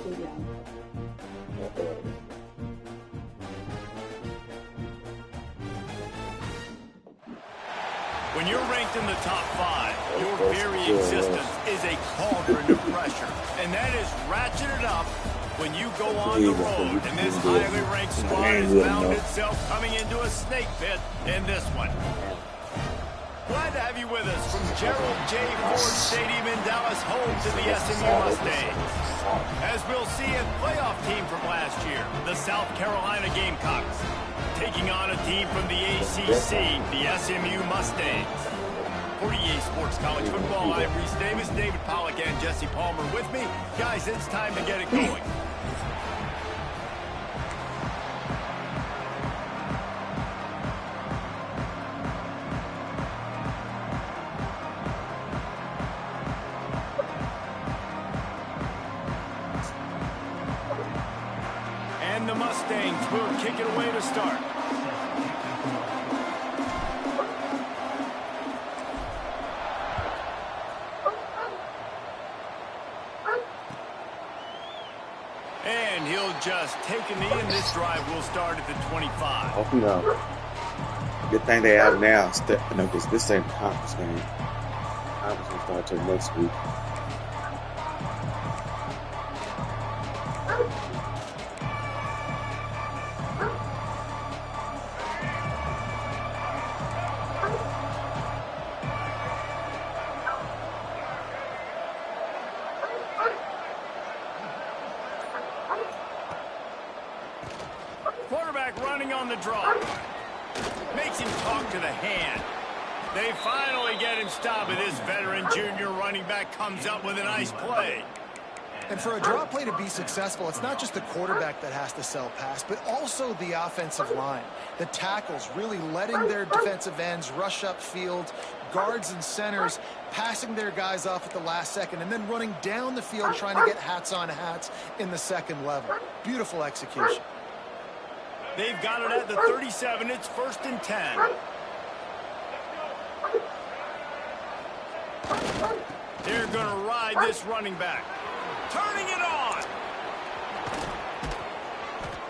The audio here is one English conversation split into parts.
When you're ranked in the top 5, your very existence is a cauldron of pressure. And that is ratcheted up when you go on the road. And this highly ranked squad has found itself coming into a snake pit in this one. Glad to have you with us from Gerald J. Ford Stadium in Dallas, home to the SMU Mustangs. As we'll see, a playoff team from last year, the South Carolina Gamecocks, taking on a team from the ACC, the SMU Mustangs. For EA Sports College Football, I'm Reese Davis, David Pollack, and Jesse Palmer with me. Guys, it's time to get it going. And the Mustangs will kick it away to start. And he'll just take a knee, and this drive will start at the 25. Oh, no. Good thing they out now. No, because this ain't the conference game. Conference will start till next week. Quarterback running on the draw. Makes him talk to the hand. They finally get him stopped, and this veteran junior running back comes up with a nice play. And for a draw play to be successful, it's not just the quarterback that has to sell pass, but also the offensive line. The tackles really letting their defensive ends rush upfield, guards and centers passing their guys off at the last second, and then running down the field trying to get hats on hats in the second level. Beautiful execution. They've got it at the 37. It's 1st and 10. They're going to ride this running back. Turning it on.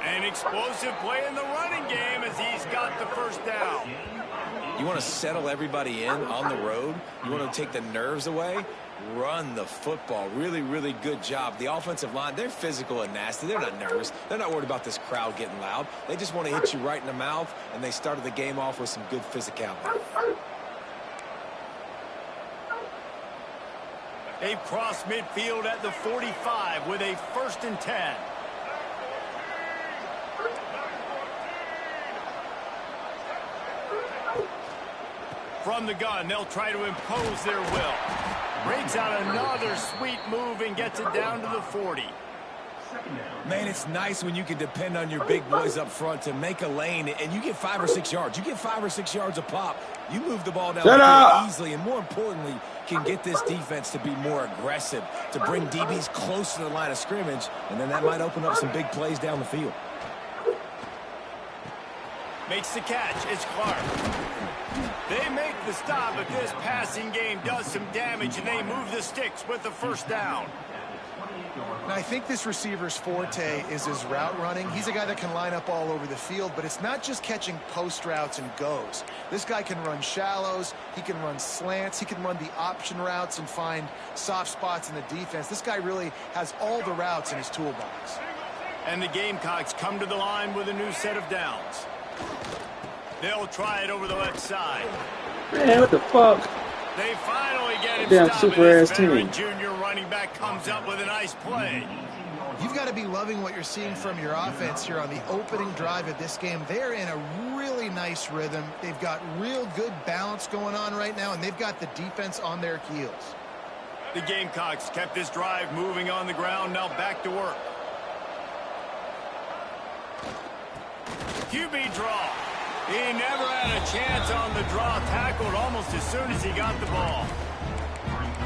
An explosive play in the running game as he's got the first down. You want to settle everybody in on the road? You want to take the nerves away? Run the football. Really, really good job. The offensive line, they're physical and nasty. They're not nervous. They're not worried about this crowd getting loud. They just want to hit you right in the mouth, and they started the game off with some good physicality. They've crossed midfield at the 45 with a 1st and 10. From the gun, they'll try to impose their will. Breaks out another sweet move and gets it down to the 40. Man, it's nice when you can depend on your big boys up front to make a lane, and you get 5 or 6 yards. You get 5 or 6 yards a pop. You move the ball down the field easily, and more importantly, can get this defense to be more aggressive, to bring DBs close to the line of scrimmage, and then that might open up some big plays down the field. Makes the catch. It's Clark. They make the stop, but this passing game does some damage, and they move the sticks with the first down. And I think this receiver's forte is his route running. He's a guy that can line up all over the field, but it's not just catching post routes and goes. This guy can run shallows, he can run slants, he can run the option routes and find soft spots in the defense. This guy really has all the routes in his toolbox. And the Gamecocks come to the line with a new set of downs. They'll try it over the left side. Man, what the fuck? They finally get him damn stopped, super and this ass veteran team. junior running back comes up with a nice play. You've got to be loving what you're seeing from your offense here on the opening drive of this game. They're in a really nice rhythm. They've got real good balance going on right now, and they've got the defense on their heels. The Gamecocks kept this drive moving on the ground. Now back to work. QB draw. He never had a chance on the draw, tackled almost as soon as he got the ball.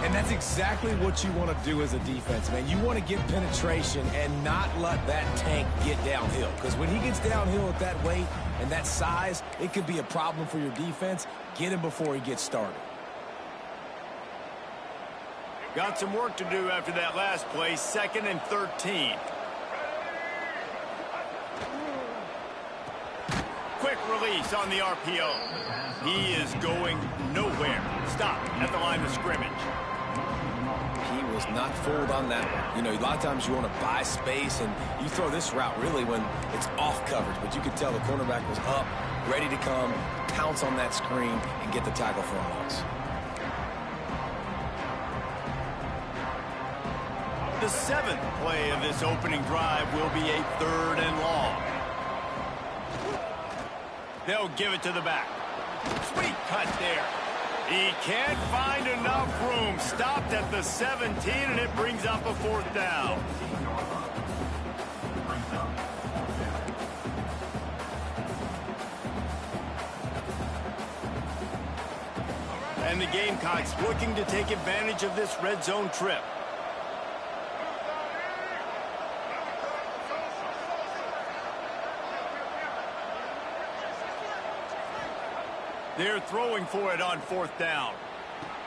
And that's exactly what you want to do as a defense, man. You want to get penetration and not let that tank get downhill. Because when he gets downhill at that weight and that size, it could be a problem for your defense. Get him before he gets started. Got some work to do after that last play, 2nd and 13. Quick release on the RPO. He is going nowhere. Stop at the line of scrimmage. He was not fooled on that one. You know, a lot of times you want to buy space, and you throw this route really when it's off coverage. But you could tell the cornerback was up, ready to come, pounce on that screen, and get the tackle for a loss. The 7th play of this opening drive will be a 3rd and long. They'll give it to the back. Sweet cut there. He can't find enough room. Stopped at the 17, and it brings up a 4th down. And the Gamecocks looking to take advantage of this red zone trip. They're throwing for it on 4th down.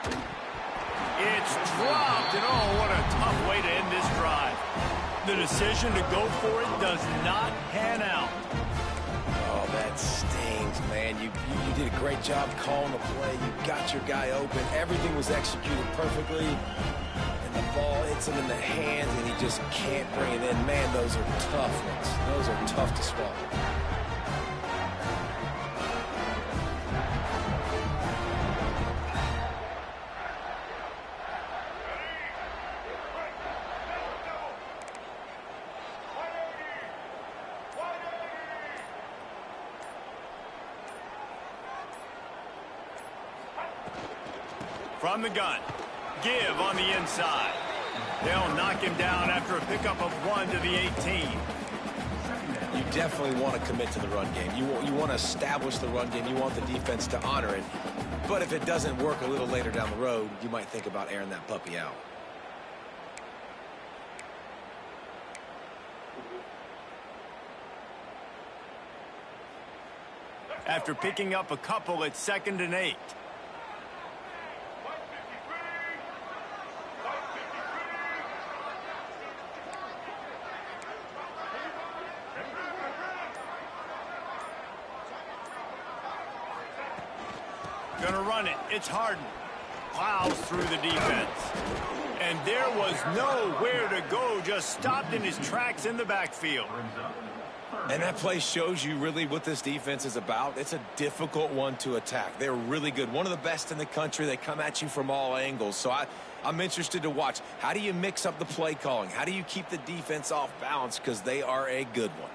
It's dropped, and oh, what a tough way to end this drive. The decision to go for it does not pan out. Oh, that stings, man. You did a great job calling the play. You got your guy open. Everything was executed perfectly. And the ball hits him in the hands, and he just can't bring it in. Man, those are tough ones. Those are tough to swallow. From the gun, give on the inside. They'll knock him down after a pickup of 1 to the 18. You definitely want to commit to the run game. You want to establish the run game. You want the defense to honor it. But if it doesn't work a little later down the road, you might think about airing that puppy out. After picking up a couple at 2nd and 8. Gonna run it. It's Harden. Plows through the defense. And there was nowhere to go. Just stopped in his tracks in the backfield. And that play shows you really what this defense is about. It's a difficult one to attack. They're really good. One of the best in the country. They come at you from all angles. So I'm interested to watch. How do you mix up the play calling? How do you keep the defense off balance? Because they are a good one.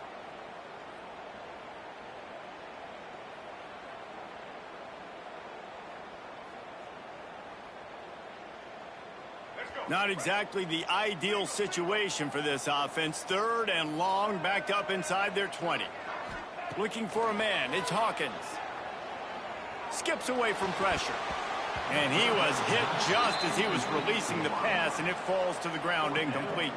Not exactly the ideal situation for this offense. 3rd and long, backed up inside their 20. Looking for a man. It's Hawkins. Skips away from pressure. And he was hit just as he was releasing the pass, and it falls to the ground incomplete.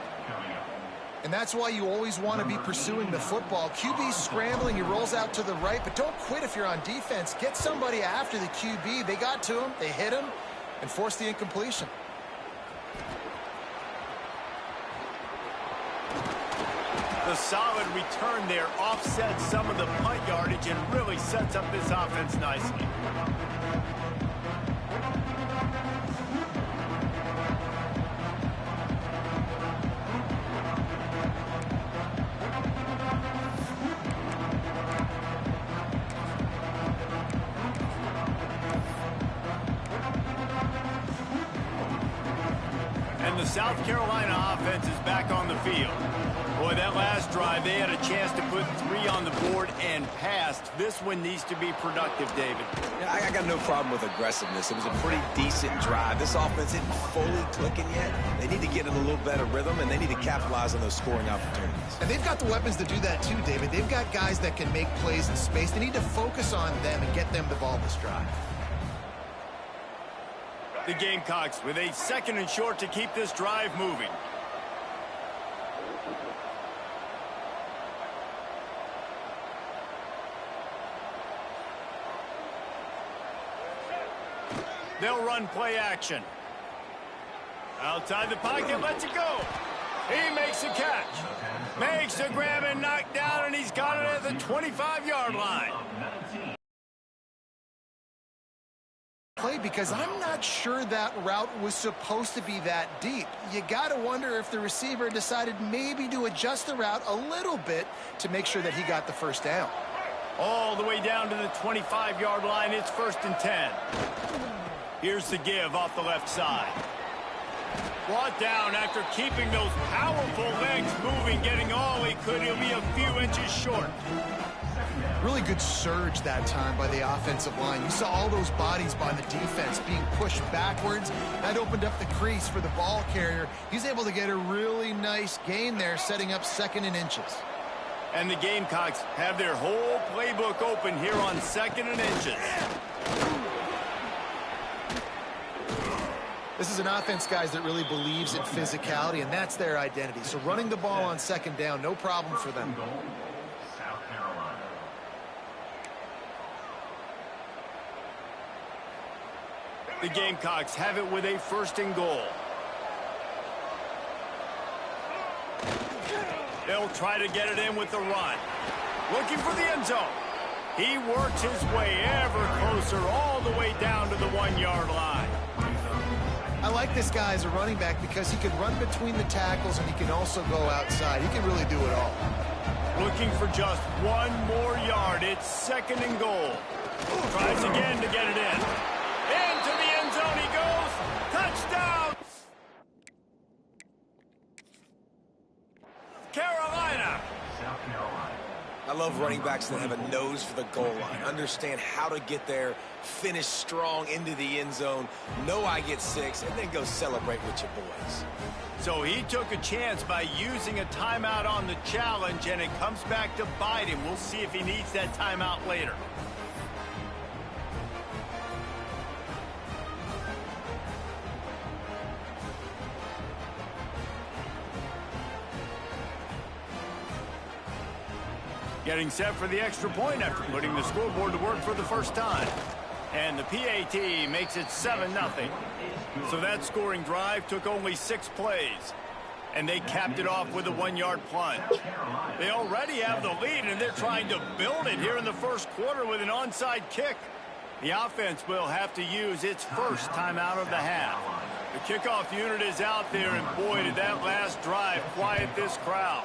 And that's why you always want to be pursuing the football. QB's scrambling, he rolls out to the right, but don't quit if you're on defense. Get somebody after the QB. They got to him, they hit him, and forced the incompletion. The solid return there offsets some of the punt yardage and really sets up this offense nicely. And the South Carolina offense is back on the field. Boy, that last drive, they had a chance to put 3 on the board and passed. This one needs to be productive, David. Yeah, I got no problem with aggressiveness. It was a pretty decent drive. This offense isn't fully clicking yet. They need to get in a little better rhythm, and they need to capitalize on those scoring opportunities. And they've got the weapons to do that too, David. They've got guys that can make plays in space. They need to focus on them and get them the ball this drive. The Gamecocks with a 2nd and short to keep this drive moving. They'll run play action. Outside the pocket, lets it go. He makes the catch. Makes the grab and knock down, and he's got it at the 25-yard line. Play because I'm not sure that route was supposed to be that deep. You got to wonder if the receiver decided maybe to adjust the route a little bit to make sure that he got the first down. All the way down to the 25-yard line. It's 1st and 10. Here's the give off the left side. Brought down after keeping those powerful legs moving, getting all he could. He'll be a few inches short. Really good surge that time by the offensive line. You saw all those bodies by the defense being pushed backwards. That opened up the crease for the ball carrier. He's able to get a really nice gain there, setting up 2nd and inches. And the Gamecocks have their whole playbook open here on 2nd and inches. This is an offense, guys, that really believes in physicality, and that's their identity. So running the ball on 2nd down, no problem for them. The Gamecocks have it with a 1st and goal. They'll try to get it in with the run. Looking for the end zone. He works his way ever closer all the way down to the 1-yard line. I like this guy as a running back because he can run between the tackles and he can also go outside. He can really do it all. Looking for just 1 more yard. It's 2nd and goal. Tries again to get it in. Into the end zone he goes. Touchdown! Carolina. I love running backs that have a nose for the goal line. Understand how to get there, finish strong into the end zone, know I get 6, and then go celebrate with your boys. So he took a chance by using a timeout on the challenge, and it comes back to bite him. We'll see if he needs that timeout later. Getting set for the extra point after putting the scoreboard to work for the first time. And the PAT makes it 7-0. So that scoring drive took only 6 plays. And they capped it off with a 1-yard plunge. They already have the lead, and they're trying to build it here in the first quarter with an onside kick. The offense will have to use its first timeout of the half. The kickoff unit is out there, and boy, did that last drive quiet this crowd.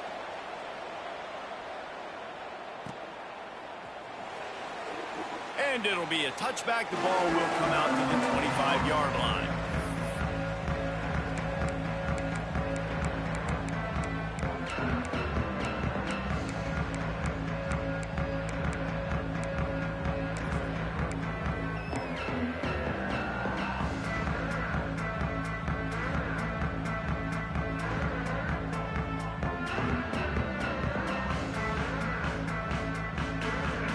And it'll be a touchback. The ball will come out to the 25-yard line.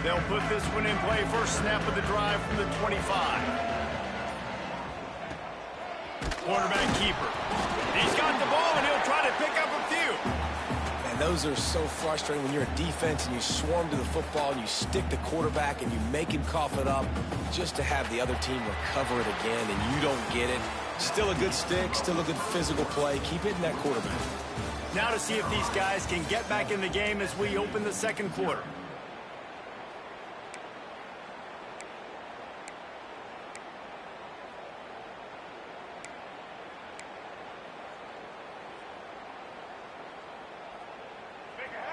They'll put this one in play. First snap of the drive from the 25. Quarterback keeper. He's got the ball, and he'll try to pick up a few. Man, those are so frustrating when you're a defense and you swarm to the football and you stick the quarterback and you make him cough it up just to have the other team recover it again and you don't get it. Still a good stick, still a good physical play. Keep hitting that quarterback. Now to see if these guys can get back in the game as we open the second quarter.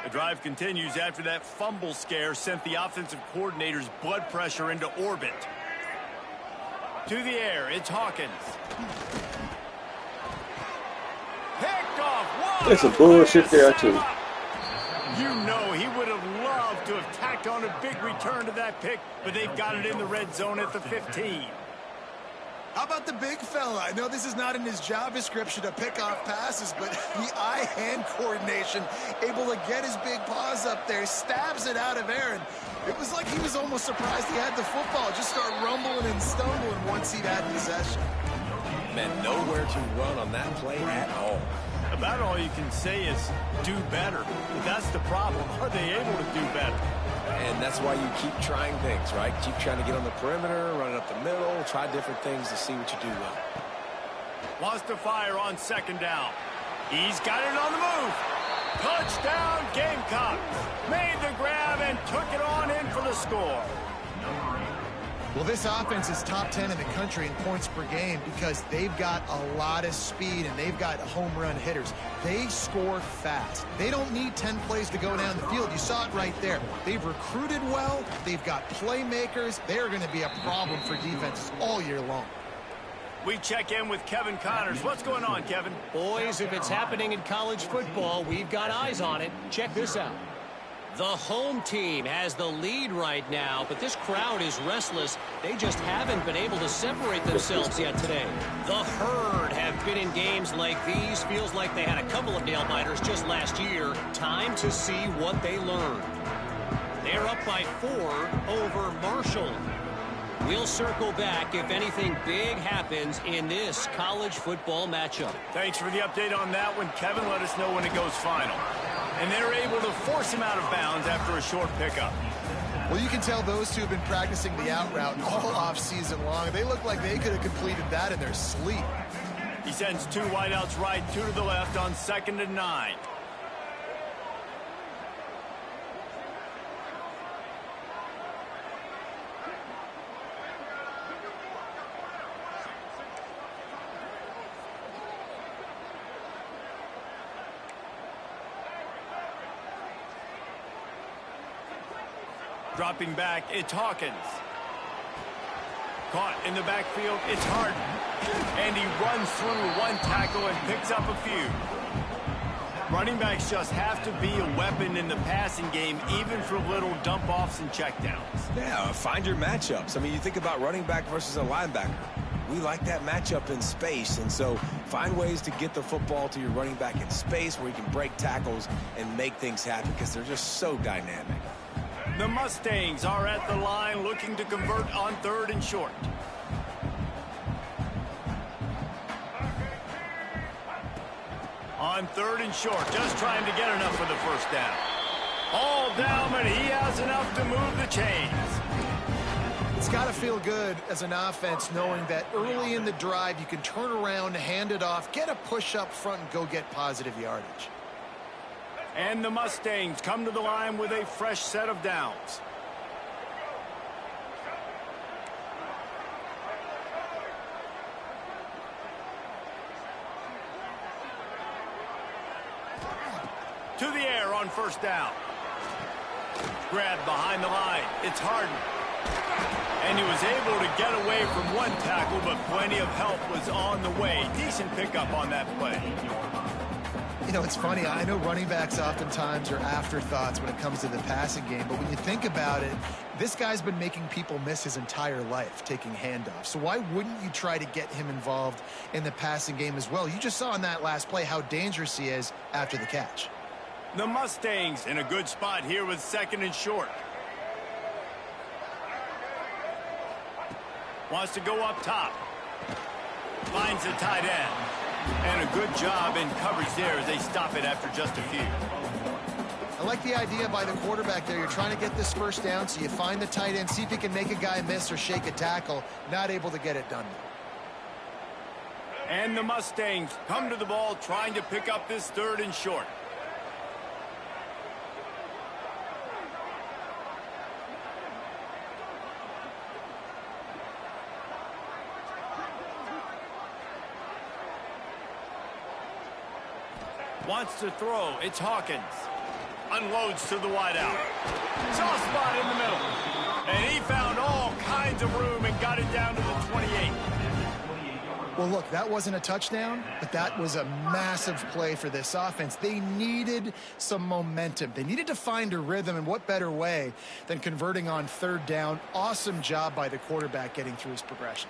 The drive continues after that fumble scare sent the offensive coordinator's blood pressure into orbit. To the air, it's Hawkins. Picked off. There's some bullshit there, too. You know he would have loved to have tacked on a big return to that pick, but they've got it in the red zone at the 15. How about the big fella? I know this is not in his job description to pick off passes, but the eye-hand coordination, able to get his big paws up there, stabs it out of Aaron. It was like he was almost surprised he had the football. Just start rumbling and stumbling once he'd had possession. Man, nowhere to run on that play at all. About all you can say is do better. But that's the problem. Are they able to do better? And that's why you keep trying things, right? Keep trying to get on the perimeter, run it up the middle, try different things to see what you do well. Wants to fire on second down. He's got it on the move. Touchdown, Gamecocks. Made the grab and took it on in for the score. Well, this offense is top 10 in the country in points per game because they've got a lot of speed and they've got home run hitters. They score fast. They don't need 10 plays to go down the field. You saw it right there. They've recruited well. They've got playmakers. They're going to be a problem for defenses all year long. We check in with Kevin Connors. What's going on, Kevin? Boys, if it's happening in college football, we've got eyes on it. Check this out. The home team has the lead right now, but this crowd is restless. They just haven't been able to separate themselves yet today. The Herd have been in games like these. Feels like they had a couple of nail-biters just last year. Time to see what they learned. They're up by 4 over Marshall. We'll circle back if anything big happens in this college football matchup. Thanks for the update on that one, Kevin. Let us know when it goes final. And they're able to force him out of bounds after a short pickup. Well, you can tell those two have been practicing the out route all off-season long. They look like they could have completed that in their sleep. He sends 2 wideouts right, 2 to the left on 2nd and 9. Dropping back, it's Hawkins. Caught in the backfield, it's Harden. And he runs through 1 tackle and picks up a few. Running backs just have to be a weapon in the passing game, even for little dump-offs and checkdowns. Yeah, find your matchups. I mean, you think about running back versus a linebacker. We like that matchup in space, and so find ways to get the football to your running back in space where you can break tackles and make things happen because they're just so dynamic. The Mustangs are at the line looking to convert on 3rd and short. On 3rd and short, just trying to get enough for the first down. All down, but he has enough to move the chains. It's got to feel good as an offense knowing that early in the drive you can turn around, hand it off, get a push up front, and go get positive yardage. And the Mustangs come to the line with a fresh set of downs. To the air on 1st down. Grabbed behind the line. It's Harden. And he was able to get away from 1 tackle, but plenty of help was on the way. Decent pickup on that play. You know, it's funny. I know running backs oftentimes are afterthoughts when it comes to the passing game, but when you think about it, this guy's been making people miss his entire life taking handoffs. So why wouldn't you try to get him involved in the passing game as well? You just saw in that last play how dangerous he is after the catch. The Mustangs in a good spot here with 2nd and short. Wants to go up top. Finds the tight end. And a good job in coverage there as they stop it after just a few. I like the idea by the quarterback there. You're trying to get this first down, so you find the tight end, see if he can make a guy miss or shake a tackle. Not able to get it done. And the Mustangs come to the ball trying to pick up this 3rd and short. Wants to throw. It's Hawkins. Unloads to the wideout. Soft spot in the middle. And he found all kinds of room and got it down to the 28. Well, look, that wasn't a touchdown, but that was a massive play for this offense. They needed some momentum. They needed to find a rhythm, and what better way than converting on 3rd down. Awesome job by the quarterback getting through his progression.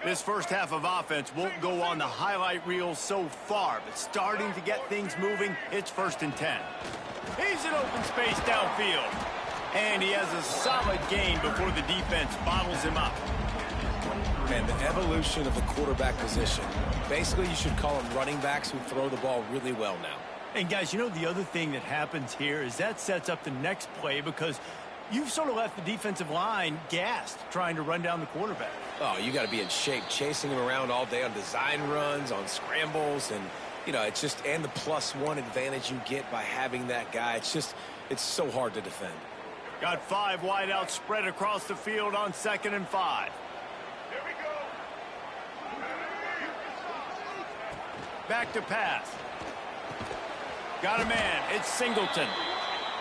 This first half of offense won't go on the highlight reel so far, but starting to get things moving, it's 1st and 10. He's in open space downfield. And he has a solid gain before the defense bottles him up. And the evolution of the quarterback position. Basically, you should call them running backs who throw the ball really well now. And guys, you know, the other thing that happens here is that sets up the next play because you've sort of left the defensive line gassed trying to run down the quarterback. Oh, you got to be in shape, chasing him around all day on design runs, on scrambles, and, you know, it's just, and the +1 advantage you get by having that guy. It's so hard to defend. Got 5 wideouts spread across the field on 2nd and 5. Here we go. Back to pass. Got a man. It's Singleton.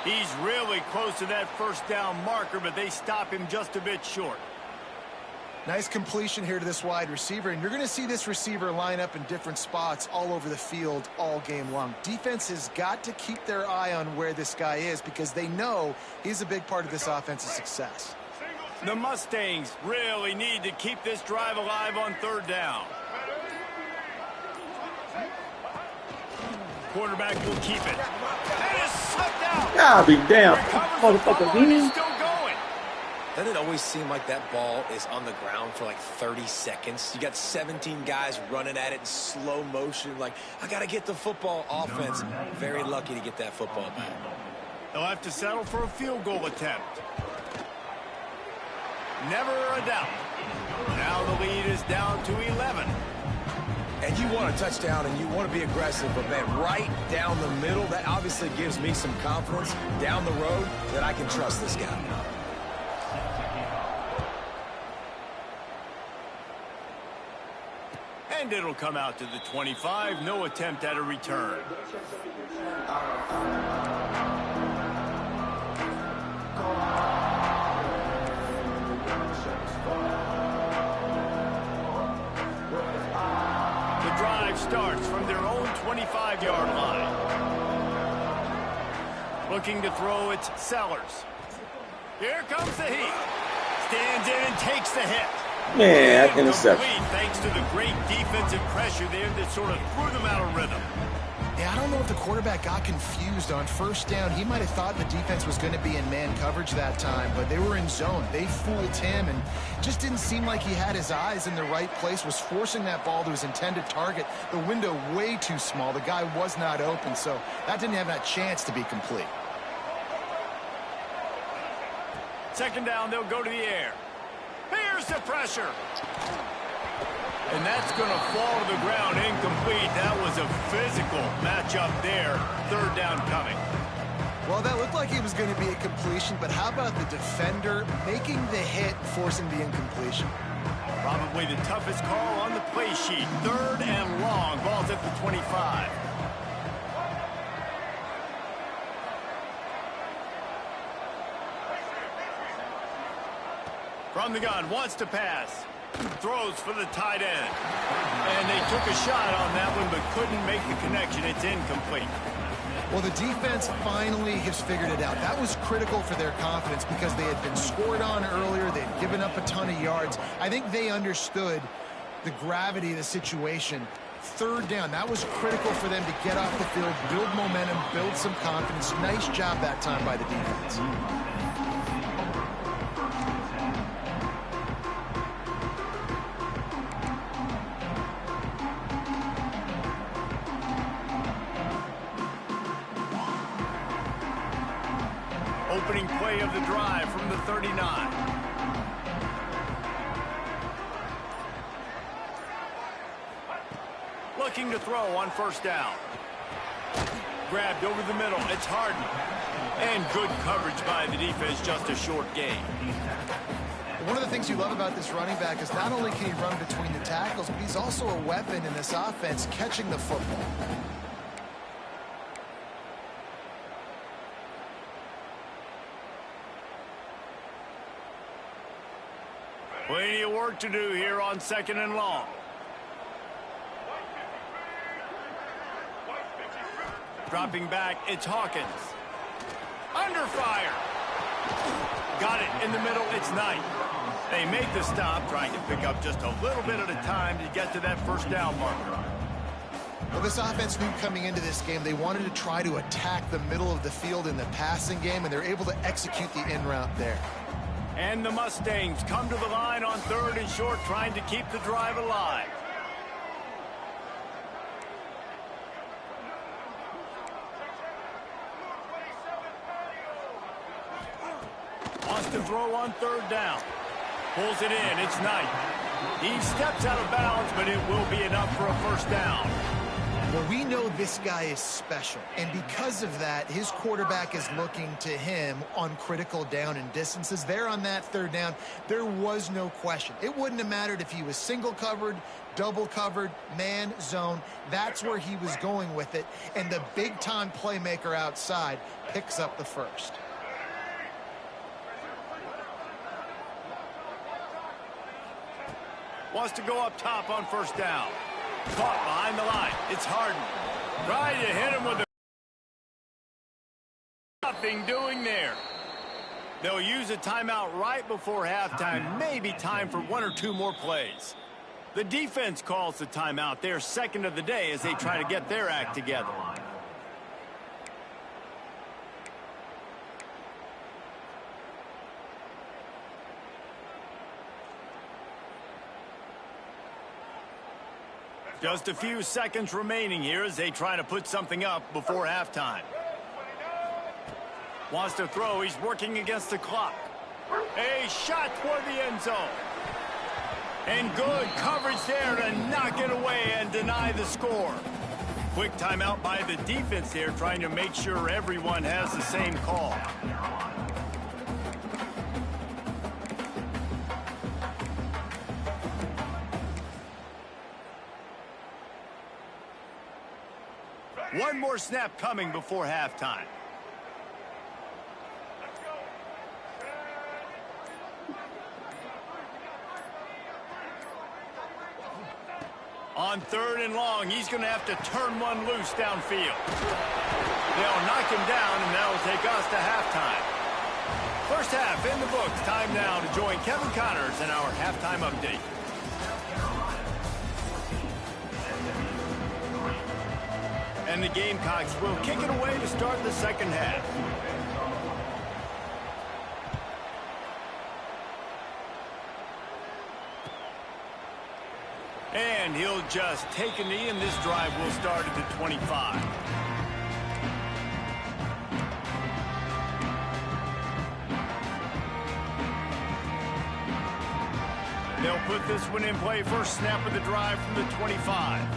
He's really close to that first down marker, but they stop him just a bit short. Nice completion here to this wide receiver, and you're going to see this receiver line up in different spots all over the field all game long. Defense has got to keep their eye on where this guy is because they know he's a big part of this offense's success. The Mustangs really need to keep this drive alive on 3rd down. Quarterback will keep it. And it's sucked out. God be damn. Motherfucker, He's still going. Doesn't it always seem like that ball is on the ground for like 30 seconds? You got 17 guys running at it in slow motion. Like, I got to get the football. Offense, very lucky to get that football back. They'll have to settle for a field goal attempt. Never a doubt. Now the lead is down to 11. And you want a touchdown and you want to be aggressive, but man, right down the middle, that obviously gives me some confidence down the road that I can trust this guy. And it'll come out to the 25. No attempt at a return. The drive starts from their own 25-yard line. Looking to throw, it's Sellers. Here comes the heat. Stands in and takes the hit. Man, that interception. Thanks to the great defensive pressure there that sort of threw them out of rhythm. Yeah, I don't know if the quarterback got confused on 1st down. He might have thought the defense was going to be in man coverage that time, but they were in zone. They fooled him and just didn't seem like he had his eyes in the right place, was forcing that ball to his intended target. The window way too small. The guy was not open, so that didn't have that chance to be complete. 2nd down, they'll go to the air. Here's the pressure. And that's going to fall to the ground incomplete. That was a physical matchup there. 3rd down coming. Well, that looked like it was going to be a completion, but how about the defender making the hit, forcing the incompletion? Probably the toughest call on the play sheet. 3rd and long. Ball's at the 25. From the gun, wants to pass. Throws for the tight end. And they took a shot on that one, but couldn't make the connection. It's incomplete. Well, the defense finally has figured it out. That was critical for their confidence because they had been scored on earlier. They'd given up a ton of yards. I think they understood the gravity of the situation. 3rd down, that was critical for them to get off the field, build momentum, build some confidence. Nice job that time by the defense. Opening play of the drive from the 39. Looking to throw on 1st down. Grabbed over the middle. It's Harden. And good coverage by the defense, just a short gain. One of the things you love about this running back is not only can he run between the tackles, but he's also a weapon in this offense, catching the football. Plenty of work to do here on 2nd and long. Dropping back, it's Hawkins. Under fire. Got it in the middle, it's Knight. They make the stop, trying to pick up just a little bit at a time to get to that 1st down marker. Well, this offense knew coming into this game they wanted to try to attack the middle of the field in the passing game, and they're able to execute the in route there. And the Mustangs come to the line on 3rd and short, trying to keep the drive alive. Wants to throw on 3rd down. Pulls it in. It's Knight. He steps out of bounds, but it will be enough for a first down. Well, we know this guy is special, and because of that, his quarterback is looking to him on critical down and distances. There on that 3rd down, there was no question. It wouldn't have mattered if he was single covered, double covered, man, zone. That's where he was going with it, and the big-time playmaker outside picks up the first. Wants to go up top on 1st down. Caught behind the line. It's Harden. Trying to hit him with a... Nothing doing there. They'll use a timeout right before halftime. Maybe time for 1 or 2 more plays. The defense calls the timeout. They're 2nd of the day as they try to get their act together. Just a few seconds remaining here as they try to put something up before halftime. Wants to throw. He's working against the clock. A shot toward the end zone. And good coverage there to knock it away and deny the score. Quick timeout by the defense here, trying to make sure everyone has the same call. One more snap coming before halftime. On 3rd and long, he's going to have to turn one loose downfield. They'll knock him down, and that will take us to halftime. First half in the books. Time now to join Kevin Connors in our halftime update. And the Gamecocks will kick it away to start the 2nd half. And he'll just take a knee, and this drive will start at the 25. They'll put this one in play. First snap of the drive from the 25.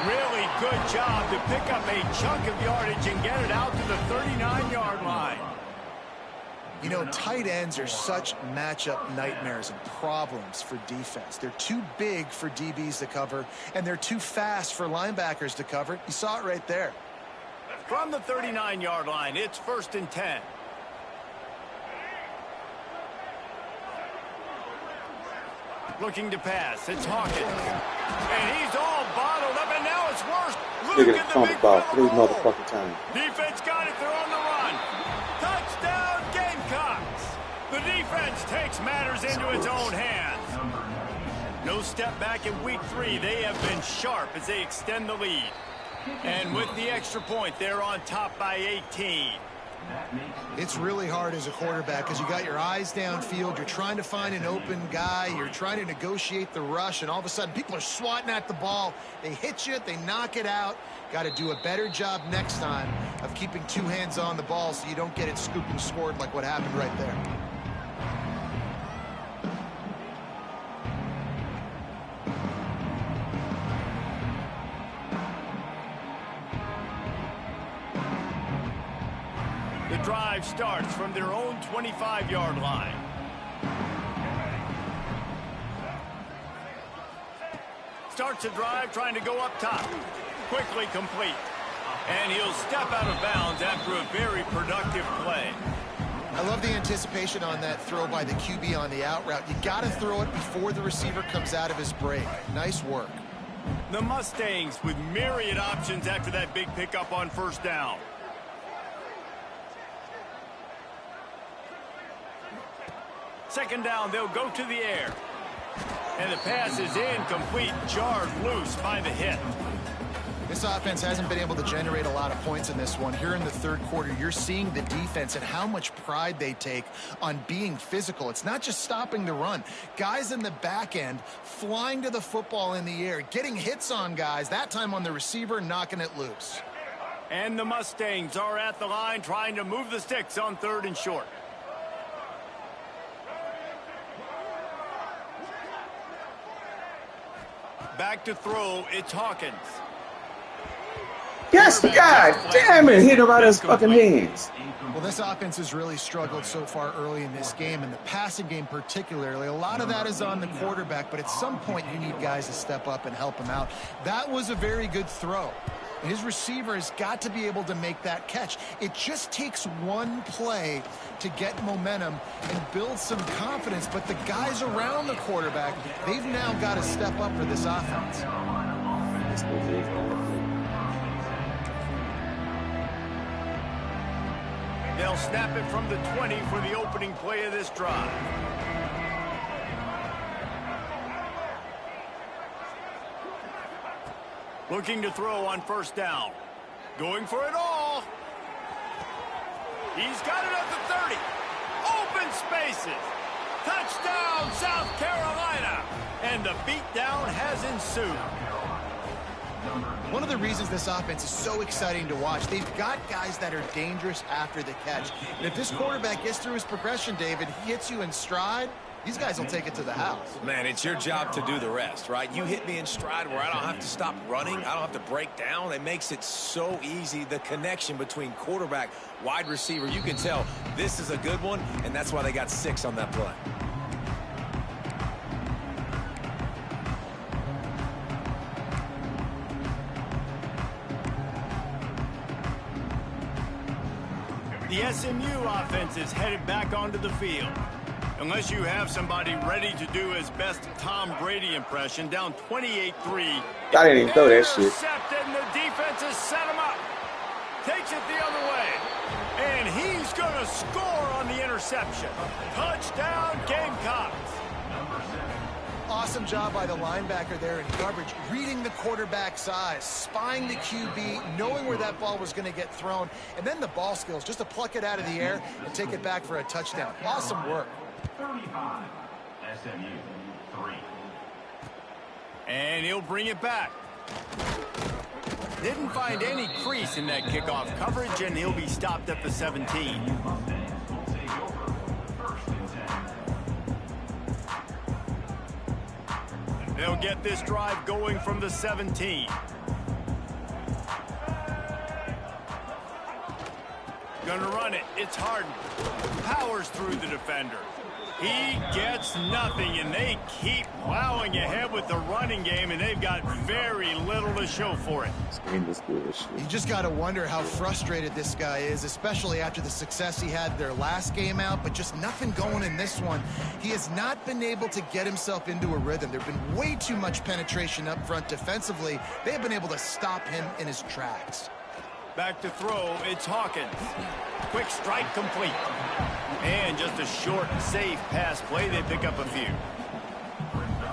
Really good job to pick up a chunk of yardage and get it out to the 39-yard line. You know, tight ends are such matchup nightmares and problems for defense. They're too big for DBs to cover, and they're too fast for linebackers to cover. You saw it right there. From the 39-yard line, it's 1st and 10. Looking to pass. It's Hawkins. And he's all bottled up, and now it's worse. Look at the big ball 3 motherfucking times. Defense got it. They're on the run. Touchdown, Gamecocks. The defense takes matters into its own hands. No step back in week 3. They have been sharp as they extend the lead. And with the extra point, they're on top by 18. It's really hard as a quarterback because you got your eyes downfield. You're trying to find an open guy. You're trying to negotiate the rush, and all of a sudden people are swatting at the ball. They hit you. They knock it out. Got to do a better job next time of keeping 2 hands on the ball so you don't get it scooped and scored like what happened right there. The drive starts from their own 25-yard line. Starts the drive trying to go up top. Quickly complete. And he'll step out of bounds after a very productive play. I love the anticipation on that throw by the QB on the out route. You got to throw it before the receiver comes out of his break. Nice work. The Mustangs with myriad options after that big pickup on 1st down. Second down, they'll go to the air. And the pass is incomplete, jarred loose by the hit. This offense hasn't been able to generate a lot of points in this one. Here in the third quarter, you're seeing the defense and how much pride they take on being physical. It's not just stopping the run. Guys in the back end flying to the football in the air, getting hits on guys, that time on the receiver, knocking it loose. And the Mustangs are at the line trying to move the sticks on 3rd and short. Back to throw, it's Hawkins. Yes, God damn it, hit him out of his fucking hands. Well, this offense has really struggled so far early in this game, and the passing game particularly. A lot of that is on the quarterback, but at some point you need guys to step up and help him out. That was a very good throw. His receiver has got to be able to make that catch. It just takes one play to get momentum and build some confidence, but the guys around the quarterback, they've now got to step up for this offense. They'll snap it from the 20 for the opening play of this drive. Looking to throw on 1st down. Going for it all. He's got it at the 30. Open spaces. Touchdown, South Carolina. And the beatdown has ensued. One of the reasons this offense is so exciting to watch, they've got guys that are dangerous after the catch. And if this quarterback gets through his progression, David, he hits you in stride, these guys will take it to the house. Man, it's your job to do the rest, right? You hit me in stride where I don't have to stop running. I don't have to break down. It makes it so easy. The connection between quarterback, wide receiver, you can tell this is a good one, and that's why they got 6 on that play. The SMU offense is headed back onto the field. Unless you have somebody ready to do his best Tom Brady impression, down 28-3. I didn't even throw that shit. Intercepted, and the defense has set him up. Takes it the other way. And he's going to score on the interception. Touchdown, Gamecocks. Awesome job by the linebacker there in coverage, reading the quarterback's eyes, spying the QB, knowing where that ball was going to get thrown, and then the ball skills, just to pluck it out of the air and take it back for a touchdown. Awesome work. 35, SMU 3. And he'll bring it back. Didn't find any crease in that kickoff coverage, and he'll be stopped at the 17. They'll get this drive going from the 17. Gonna run it. It's Harden. Powers through the defender. He gets nothing, and they keep plowing ahead with the running game, and they've got very little to show for it. You just got to wonder how frustrated this guy is, especially after the success he had their last game out, but just nothing going in this one. He has not been able to get himself into a rhythm. There's been way too much penetration up front defensively. They have been able to stop him in his tracks. Back to throw, it's Hawkins. Quick strike complete. And just a short, safe pass play, they pick up a few.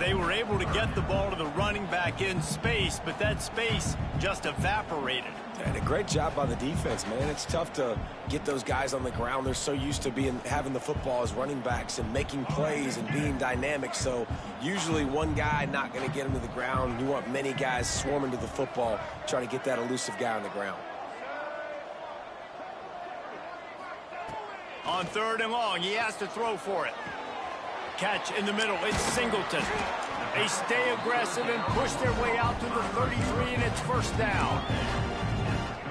They were able to get the ball to the running back in space, but that space just evaporated. And a great job by the defense, man. It's tough to get those guys on the ground. They're so used to having the football as running backs and making plays and being dynamic. So usually one guy not going to get him to the ground. You want many guys swarming to the football, trying to get that elusive guy on the ground. On 3rd and long, he has to throw for it. Catch in the middle, it's Singleton. They stay aggressive and push their way out to the 33, and it's 1st down.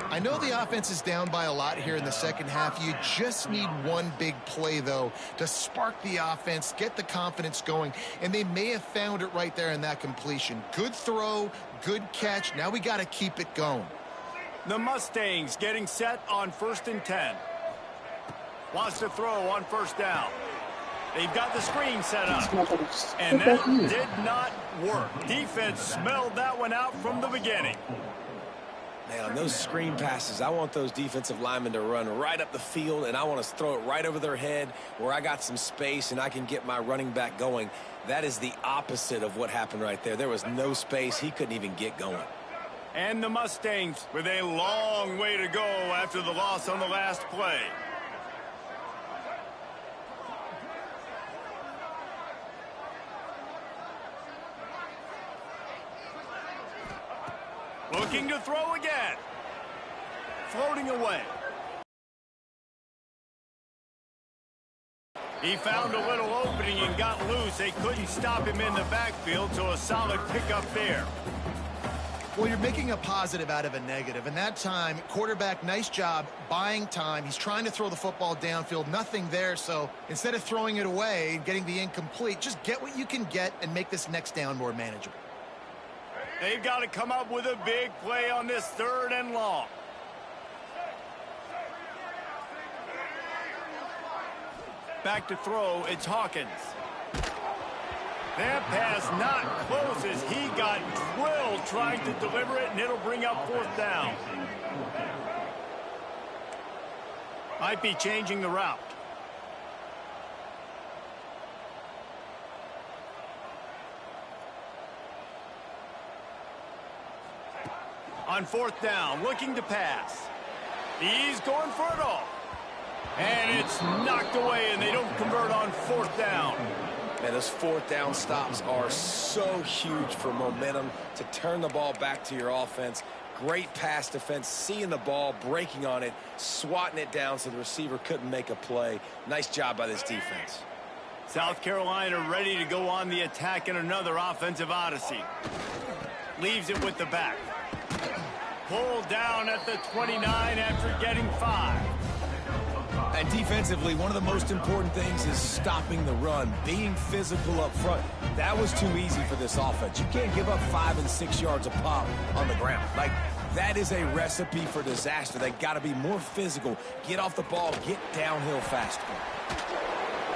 I know the offense is down by a lot here in the second half. You just need one big play, though, to spark the offense, get the confidence going, and they may have found it right there in that completion. Good throw, good catch. Now we got to keep it going. The Mustangs getting set on 1st and 10. Wants to throw on 1st down. They've got the screen set up. And that did not work. Defense smelled that one out from the beginning. Man, on those screen passes, I want those defensive linemen to run right up the field, and I want to throw it right over their head where I got some space and I can get my running back going. That is the opposite of what happened right there. There was no space. He couldn't even get going. And the Mustangs with a long way to go after the loss on the last play. Looking to throw again. Floating away. He found a little opening and got loose. They couldn't stop him in the backfield, so a solid pickup there. Well, you're making a positive out of a negative. And that time, quarterback, nice job buying time. He's trying to throw the football downfield. Nothing there, so instead of throwing it away and getting the incomplete, just get what you can get and make this next down more manageable. They've got to come up with a big play on this 3rd and long. Back to throw, it's Hawkins. That pass not close as he got drilled trying to deliver it, and it'll bring up 4th down. Might be changing the route. On 4th down, looking to pass. He's going for it all. And it's knocked away, and they don't convert on 4th down. Man, those 4th down stops are so huge for momentum to turn the ball back to your offense. Great pass defense, seeing the ball, breaking on it, swatting it down so the receiver couldn't make a play. Nice job by this defense. South Carolina ready to go on the attack in another offensive odyssey. Leaves it with the back. Pulled down at the 29 after getting 5. And defensively, one of the most important things is stopping the run, being physical up front. That was too easy for this offense. You can't give up 5 and 6 yards a pop on the ground. Like, that is a recipe for disaster. They got to be more physical, get off the ball, get downhill faster.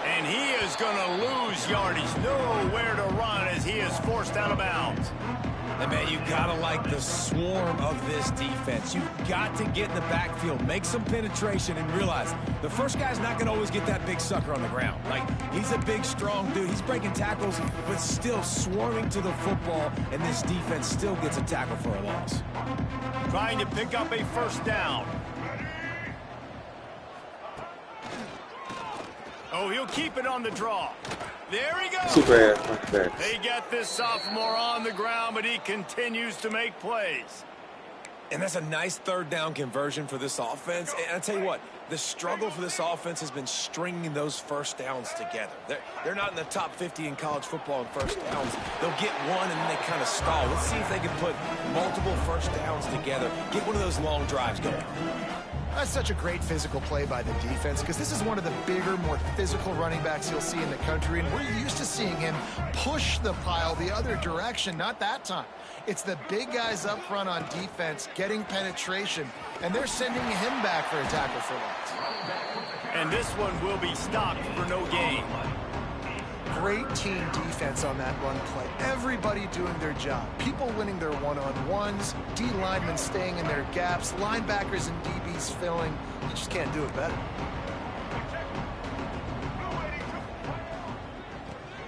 And he is going to lose yardage. Nowhere to run as he is forced out of bounds. And, man, you got to like the swarm of this defense. You've got to get in the backfield, make some penetration, and realize the first guy's not going to always get that big sucker on the ground. Like, he's a big, strong dude. He's breaking tackles, but still swarming to the football, and this defense still gets a tackle for a loss. Trying to pick up a 1st down. Oh, he'll keep it on the draw. There he goes. Super ass back. They get this sophomore on the ground, but he continues to make plays. And that's a nice 3rd down conversion for this offense. And I'll tell you what, the struggle for this offense has been stringing those 1st downs together. They're not in the top 50 in college football in 1st downs. They'll get one and then they kind of stall. Let's see if they can put multiple 1st downs together. Get one of those long drives going. That's such a great physical play by the defense because this is one of the bigger, more physical running backs you'll see in the country, and we're used to seeing him push the pile the other direction, not that time. It's the big guys up front on defense getting penetration, and they're sending him back for a tackle for loss. And this one will be stopped for no gain. Great team defense on that run play. Everybody doing their job. People winning their one-on-ones, D linemen staying in their gaps, linebackers and DBs filling. You just can't do it better.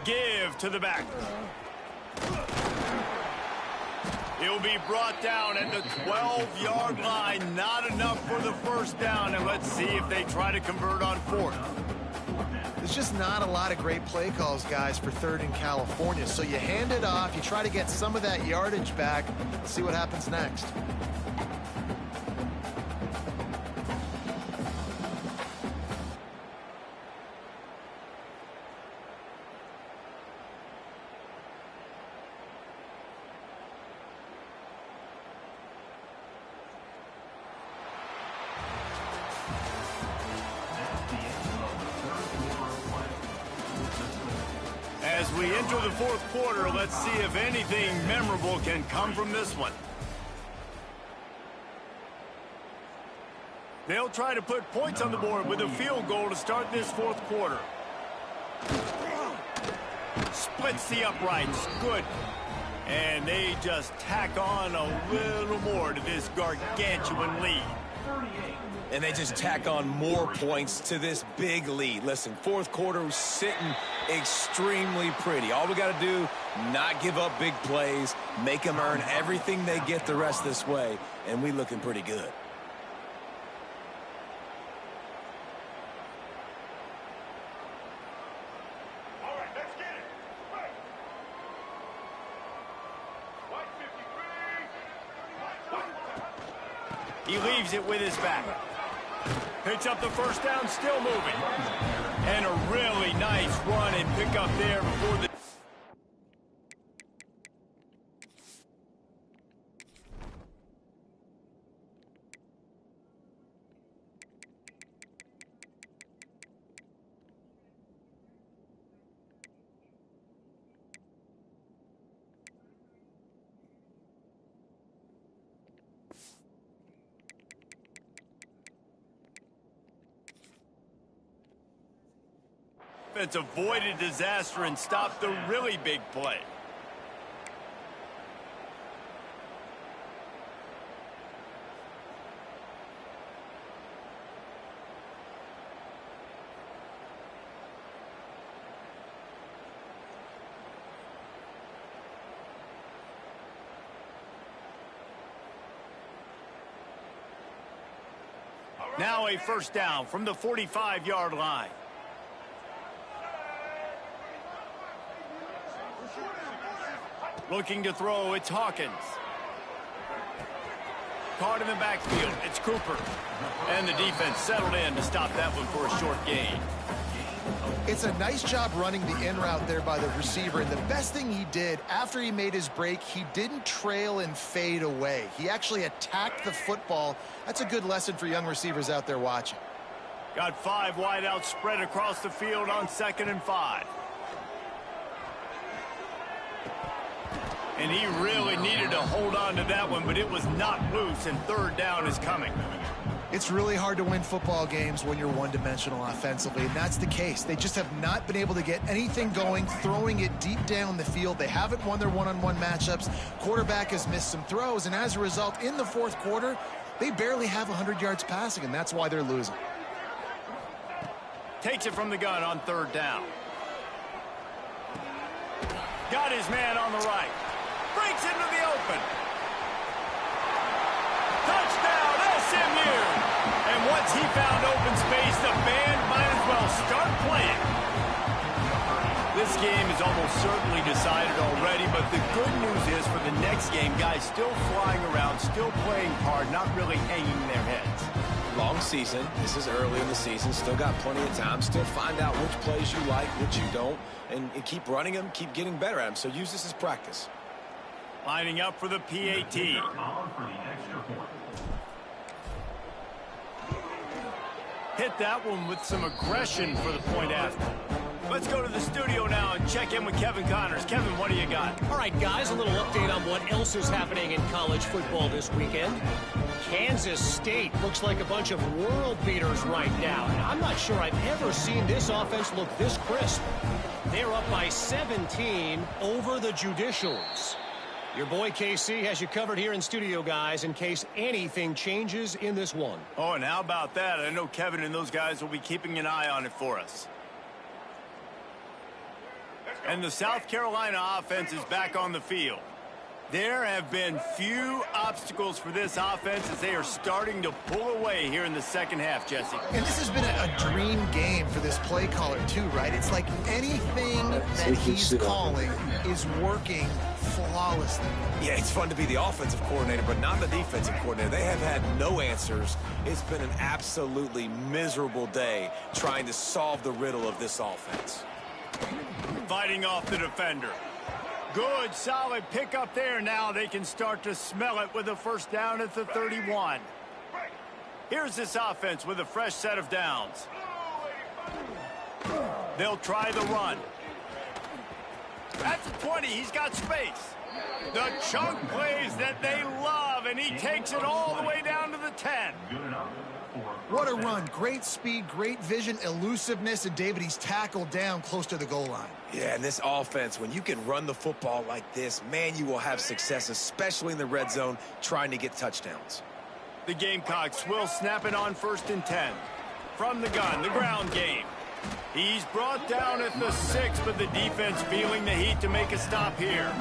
Give to the back. He'll be brought down at the 12-yard line. Not enough for the 1st down, and let's see if they try to convert on 4th. There's just not a lot of great play calls, guys, for 3rd in California. So you hand it off, you try to get some of that yardage back, see what happens next. As we enter the 4th quarter, let's see if anything memorable can come from this one. They'll try to put points on the board with a field goal to start this 4th quarter. Splits the uprights. Good. And they just tack on a little more to this gargantuan lead. And they just tack on more points to this big lead. Listen, fourth quarter was sitting extremely pretty. All we got to do, not give up big plays, make them earn everything they get the rest this way, and we looking pretty good. He leaves it with his back. Picks up the first down, still moving. And a really nice run and pick up there before the... It's avoided disaster and stopped the really big play. Now a first down from the 45-yard line. Looking to throw, it's Hawkins. Caught in the backfield, it's Cooper. And the defense settled in to stop that one for a short gain. It's a nice job running the in route there by the receiver. And the best thing he did after he made his break, he didn't trail and fade away. He actually attacked the football. That's a good lesson for young receivers out there watching. Got 5 wideouts spread across the field on 2nd and 5. And he really needed to hold on to that one, but it was not loose, and 3rd down is coming. It's really hard to win football games when you're one-dimensional offensively, and that's the case. They just have not been able to get anything going, throwing it deep down the field. They haven't won their one-on-one matchups. Quarterback has missed some throws, and as a result, in the 4th quarter, they barely have 100 yards passing, and that's why they're losing. Takes it from the gun on 3rd down. Got his man on the right. Breaks into the open. Touchdown, SMU! And once he found open space, the band might as well start playing. This game is almost certainly decided already, but the good news is for the next game, guys still flying around, still playing hard, not really hanging their heads. Long season. This is early in the season. Still got plenty of time. Still find out which plays you like, which you don't, and keep running them, keep getting better at them. So use this as practice. Lining up for the PAT. Hit that one with some aggression for the point after. Let's go to the studio now and check in with Kevin Connors. Kevin, what do you got? All right, guys, a little update on what else is happening in college football this weekend. Kansas State looks like a bunch of world beaters right now. And I'm not sure I've ever seen this offense look this crisp. They're up by 17 over the Judicials. Your boy KC has you covered here in studio, guys, in case anything changes in this one. Oh, and how about that? I know Kevin and those guys will be keeping an eye on it for us. And the South Carolina offense is back on the field. There have been few obstacles for this offense as they are starting to pull away here in the 2nd half, Jesse. And this has been a dream game for this play caller, too, right? It's like anything that he's calling is working flawlessly. Yeah, it's fun to be the offensive coordinator, but not the defensive coordinator. They have had no answers. It's been an absolutely miserable day trying to solve the riddle of this offense. Fighting off the defender. Good, solid pickup there. Now they can start to smell it with a first down at the 31. Here's this offense with a fresh set of downs. They'll try the run. At the 20, he's got space. The chunk plays that they love, and he takes it all the way down to the 10. Good enough for What a run. Great speed, great vision, elusiveness, and David, he's tackled down close to the goal line. Yeah, and this offense, when you can run the football like this, man, you will have success, especially in the red zone, trying to get touchdowns. The Gamecocks will snap it on 1st and 10. From the gun, the ground game. He's brought down at the 6, but the defense feeling the heat to make a stop here.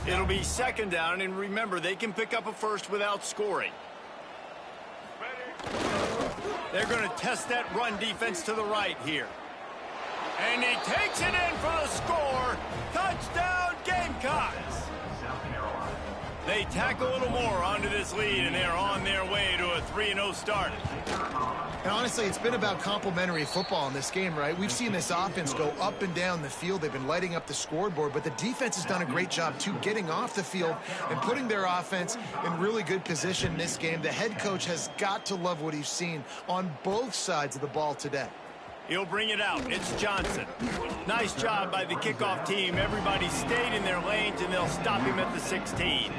It'll be 2nd down, and remember, they can pick up a first without scoring. They're going to test that run defense to the right here. And he takes it in for the score. Touchdown, Gamecocks! They tack a little more onto this lead, and they're on their way to a 3-0 start. And honestly, it's been about complementary football in this game, right? We've seen this offense go up and down the field. They've been lighting up the scoreboard, but the defense has done a great job, too, getting off the field and putting their offense in really good position in this game. The head coach has got to love what he's seen on both sides of the ball today. He'll bring it out. It's Johnson. Nice job by the kickoff team. Everybody stayed in their lanes, and they'll stop him at the 16.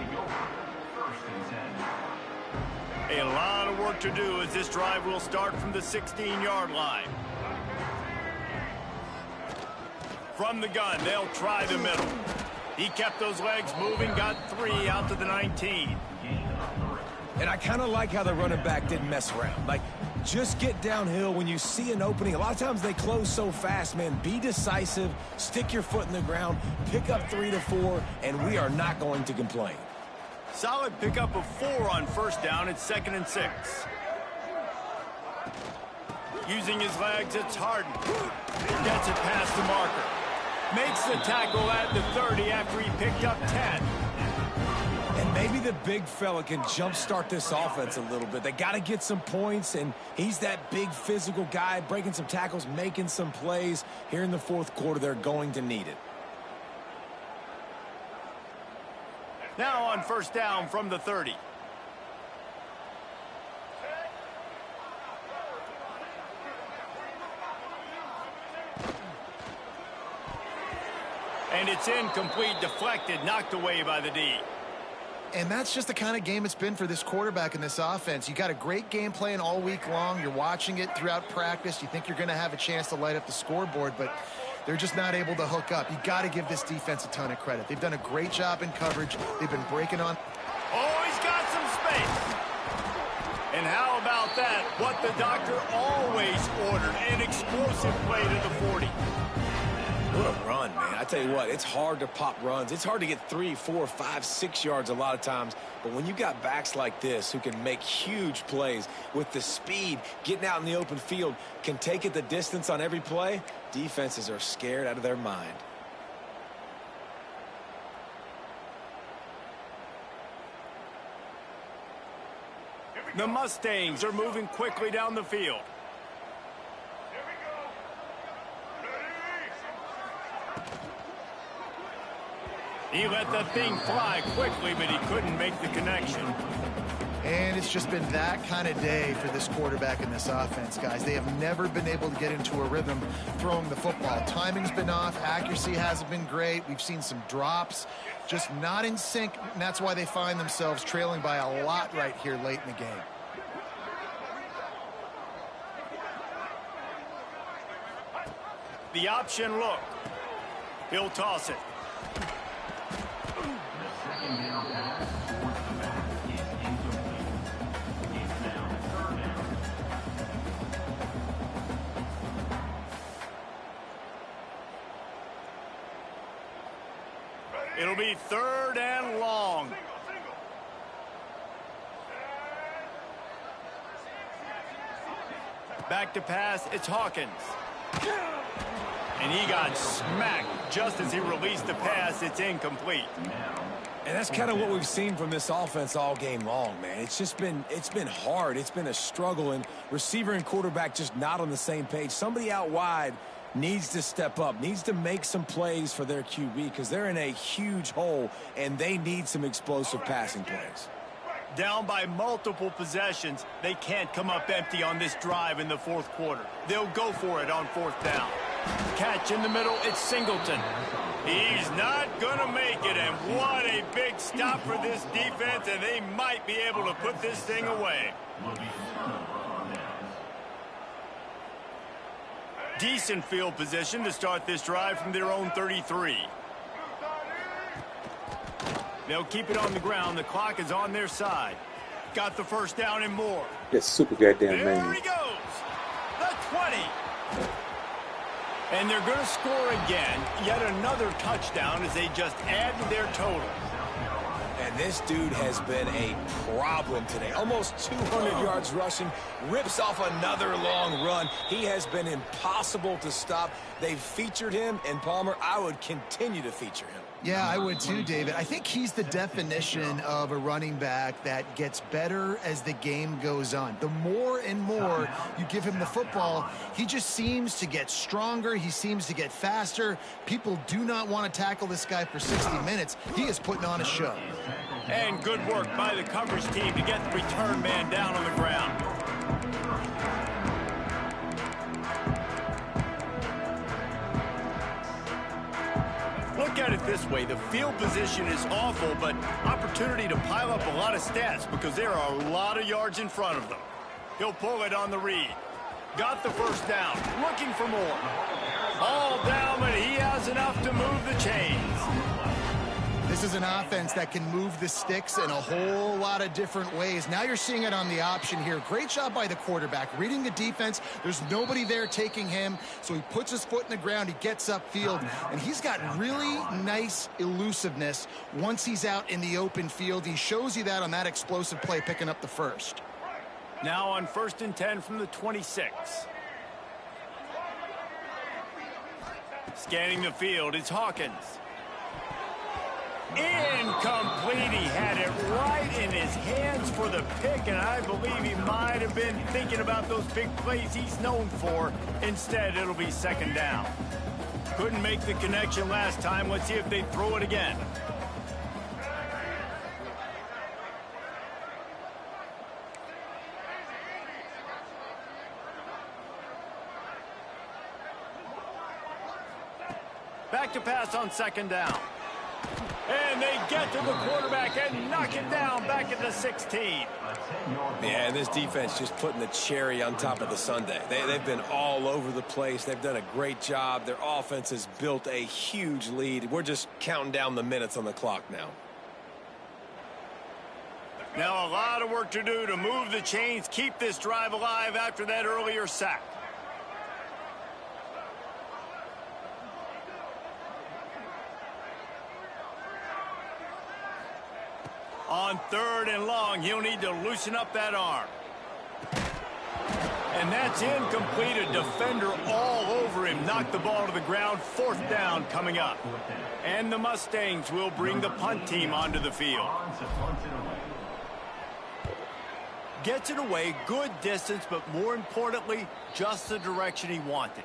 A lot of work to do as this drive will start from the 16-yard line. From the gun, they'll try the middle. He kept those legs moving, got 3 out to the 19. And I kind of like how the running back didn't mess around. Like, just get downhill when you see an opening. A lot of times they close so fast, man. Be decisive, stick your foot in the ground, pick up 3 to 4, and we are not going to complain. Solid pickup of 4 on 1st down. It's 2nd and 6. Using his legs, it's Harden. Gets it past the marker. Makes the tackle at the 30 after he picked up 10. And maybe the big fella can jumpstart this offense a little bit. They got to get some points, and he's that big physical guy, breaking some tackles, making some plays. Here in the 4th quarter, they're going to need it. Now on 1st down from the 30. And it's incomplete, deflected, knocked away by the D. And that's just the kind of game it's been for this quarterback in this offense. You got a great game plan all week long. You're watching it throughout practice. You think you're going to have a chance to light up the scoreboard, but they're just not able to hook up. You got to give this defense a ton of credit. They've done a great job in coverage. They've been breaking on. Oh, he's got some space. And how about that? What the doctor always ordered, an explosive play to the 40. What a run, man. I tell you what, it's hard to pop runs. It's hard to get 3, 4, 5, 6 yards a lot of times. But when you got backs like this who can make huge plays with the speed, getting out in the open field, can take it the distance on every play, defenses are scared out of their mind. The Mustangs are moving quickly down the field. He let that thing fly quickly, but he couldn't make the connection. And it's just been that kind of day for this quarterback in this offense, guys. They have never been able to get into a rhythm throwing the football. Timing's been off. Accuracy hasn't been great. We've seen some drops, just not in sync, and that's why they find themselves trailing by a lot right here late in the game. The option look. He'll toss it. It'll be 3rd and long. Back to pass, it's Hawkins. And he got smacked just as he released the pass. It's incomplete. And that's kind of what we've seen from this offense all game long, man. It's been hard. It's been a struggle, and receiver and quarterback just not on the same page. Somebody out wide needs to step up, needs to make some plays for their QB because they're in a huge hole, and they need some explosive passing plays. Down by multiple possessions, they can't come up empty on this drive in the 4th quarter. They'll go for it on 4th down. Catch in the middle, it's Singleton. He's not going to make it, and what a big stop for this defense, and they might be able to put this thing away. Decent field position to start this drive from their own 33. They'll keep it on the ground. The clock is on their side. Got the first down and more. That's super goddamn There man. he goes. The 20. And they're going to score again. Yet another touchdown as they just add to their total. And this dude has been a problem today. Almost 200 yards rushing. Rips off another long run. He has been impossible to stop. They've featured him, and Palmer, I would continue to feature him. Yeah, I would too, David. I think he's the definition of a running back that gets better as the game goes on. The more and more you give him the football, he just seems to get stronger. He seems to get faster. People do not want to tackle this guy for 60 minutes. He is putting on a show. And good work by the coverage team to get the return man down on the ground. Look at it this way. The field position is awful, but opportunity to pile up a lot of stats because there are a lot of yards in front of them. He'll pull it on the read. Got the first down. Looking for more. All down, but he has enough to move the chains. This is an offense that can move the sticks in a whole lot of different ways. Now you're seeing it on the option here. Great job by the quarterback. Reading the defense, there's nobody there taking him, so he puts his foot in the ground, he gets upfield, and he's got really nice elusiveness once he's out in the open field. He shows you that on that explosive play, picking up the first. Now on 1st and 10 from the 26. Scanning the field, it's Hawkins. Incomplete. He had it right in his hands for the pick, and I believe he might have been thinking about those big plays he's known for. Instead, it'll be second down. Couldn't make the connection last time. Let's see if they throw it again. Back to pass on second down. And they get to the quarterback and knock it down back at the 16. Yeah, and this defense just putting the cherry on top of the sundae. They've been all over the place. They've done a great job. Their offense has built a huge lead. We're just counting down the minutes on the clock now. Now a lot of work to do to move the chains, keep this drive alive after that earlier sack. On 3rd and long, he'll need to loosen up that arm. And that's incomplete. A defender all over him. Knocked the ball to the ground. 4th down coming up. And the Mustangs will bring the punt team onto the field. Gets it away, good distance, but more importantly, just the direction he wanted.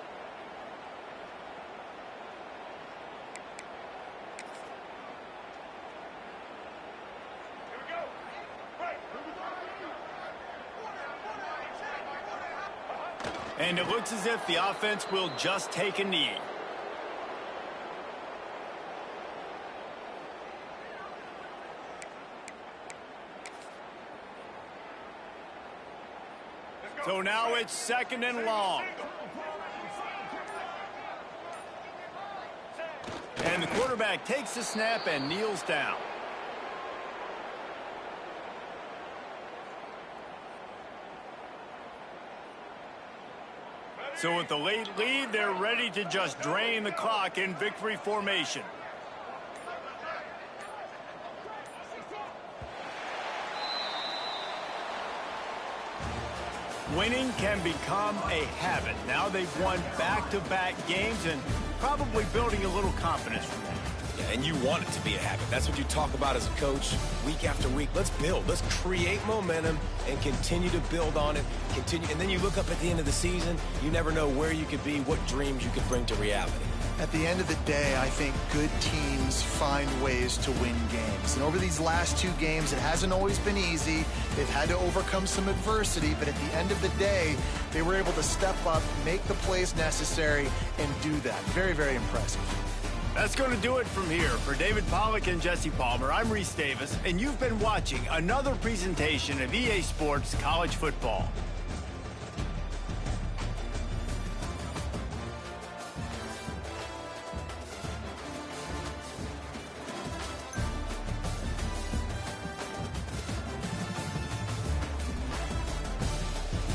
And it looks as if the offense will just take a knee. So now it's 2nd and long. And the quarterback takes the snap and kneels down. So with the late lead, they're ready to just drain the clock in victory formation. Winning can become a habit. Now they've won back-to-back games and probably building a little confidence from that. Yeah, and you want it to be a habit. That's what you talk about as a coach week after week. Let's build. Let's create momentum and continue to build on it. And then you look up at the end of the season, you never know where you could be, what dreams you could bring to reality. At the end of the day, I think good teams find ways to win games. And over these last 2 games, it hasn't always been easy. They've had to overcome some adversity, but at the end of the day, they were able to step up, make the plays necessary, and do that. Very, very impressive. That's going to do it from here. For David Pollack and Jesse Palmer, I'm Reese Davis, and you've been watching another presentation of EA Sports College Football.